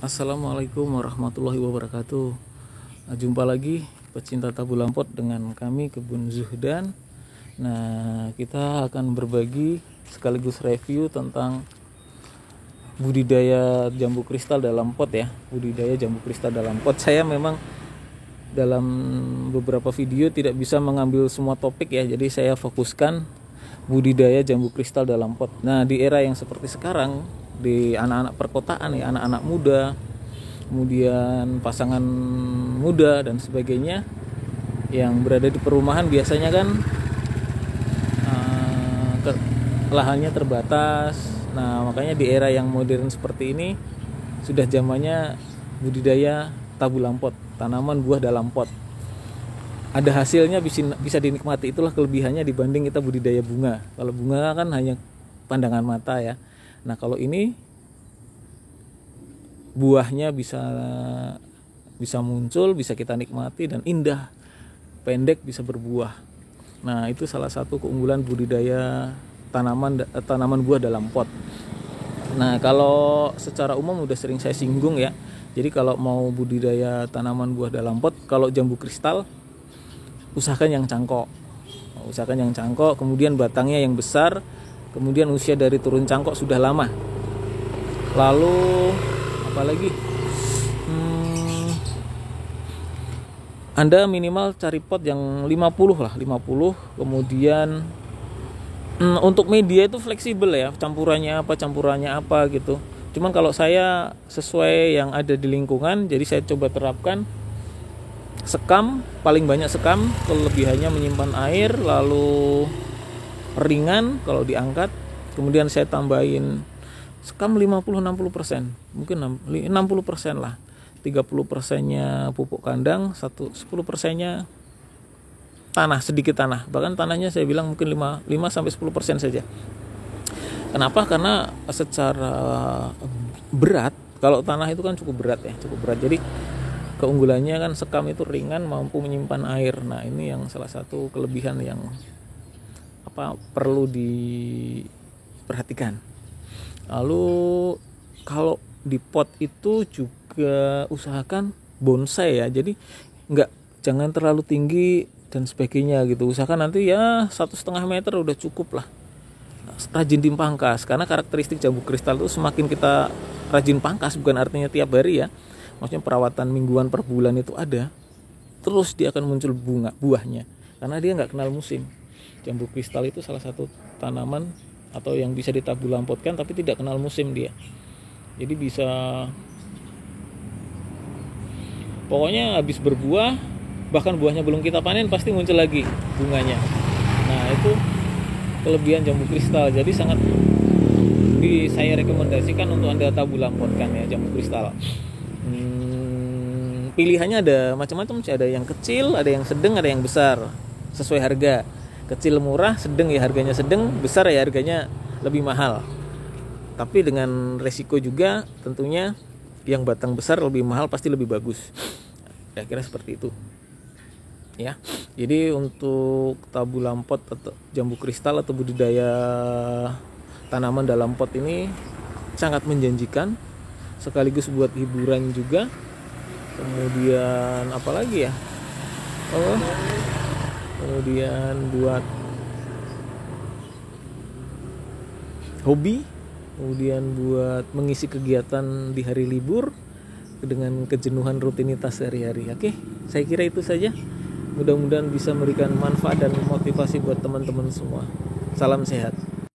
Assalamualaikum warahmatullahi wabarakatuh. Jumpa lagi pecinta tabu lampot dengan kami Kebun Zuhdan. Nah, kita akan berbagi sekaligus review tentang budidaya jambu kristal dalam pot ya. Budidaya jambu kristal dalam pot. Saya memang dalam beberapa video tidak bisa mengambil semua topik ya. Jadi saya fokuskan budidaya jambu kristal dalam pot. Nah, di era yang seperti sekarang, di anak-anak perkotaan ya, anak-anak muda, kemudian pasangan muda dan sebagainya yang berada di perumahan biasanya kan lahannya terbatas. Nah, makanya di era yang modern seperti ini sudah zamannya budidaya tabu lampot, tanaman buah dalam pot. Ada hasilnya bisa dinikmati, itulah kelebihannya dibanding kita budidaya bunga. Kalau bunga kan hanya pandangan mata ya. Nah, kalau ini buahnya bisa muncul, bisa kita nikmati dan indah, pendek bisa berbuah. Nah, itu salah satu keunggulan budidaya tanaman buah dalam pot. Nah, kalau secara umum udah sering saya singgung ya. Jadi kalau mau budidaya tanaman buah dalam pot, kalau jambu kristal usahakan yang cangkok. Kemudian batangnya yang besar. Kemudian usia dari turun cangkok sudah lama. Lalu apalagi? Anda minimal cari pot yang 50 lah, 50. Kemudian untuk media itu fleksibel ya, campurannya apa gitu. Cuman kalau saya sesuai yang ada di lingkungan, jadi saya coba terapkan sekam, paling banyak sekam, kelebihannya menyimpan air, lalu ringan kalau diangkat. Kemudian saya tambahin sekam 50-60%, mungkin 60% lah. 30%-nya pupuk kandang, 10%-nya tanah, sedikit tanah. Bahkan tanahnya saya bilang mungkin 5-10% saja. Kenapa? Karena secara berat, kalau tanah itu kan cukup berat. Jadi keunggulannya kan sekam itu ringan, mampu menyimpan air. Nah, ini yang salah satu kelebihan yang perlu diperhatikan. Lalu kalau di pot itu juga usahakan bonsai ya. Jadi jangan terlalu tinggi dan sebagainya gitu. Usahakan nanti ya 1,5 meter udah cukup lah. Rajin dipangkas, karena karakteristik jambu kristal itu semakin kita rajin pangkas, bukan artinya tiap hari ya. Maksudnya perawatan mingguan per bulan itu ada. Terus dia akan muncul buahnya. Karena dia nggak kenal musim. Jambu kristal itu salah satu tanaman atau yang bisa ditabu lampotkan tapi tidak kenal musim dia. Jadi bisa pokoknya habis berbuah, bahkan buahnya belum kita panen pasti muncul lagi bunganya. Nah, itu kelebihan jambu kristal. Jadi sangat saya rekomendasikan untuk Anda tabu lampotkan ya jambu kristal. Pilihannya ada macam-macam sih, ada yang kecil, ada yang sedang, ada yang besar. Sesuai harga. Kecil murah, sedang ya harganya sedang, besar ya harganya lebih mahal. Tapi dengan resiko juga tentunya yang batang besar lebih mahal pasti lebih bagus. Kira-kira seperti itu. Ya. Jadi untuk tabu lampot atau jambu kristal atau budidaya tanaman dalam pot ini sangat menjanjikan, sekaligus buat hiburan juga. Kemudian apalagi ya? Kemudian buat hobi, kemudian buat mengisi kegiatan di hari libur dengan kejenuhan rutinitas sehari-hari. Oke, saya kira itu saja. Mudah-mudahan bisa memberikan manfaat dan motivasi buat teman-teman semua. Salam sehat.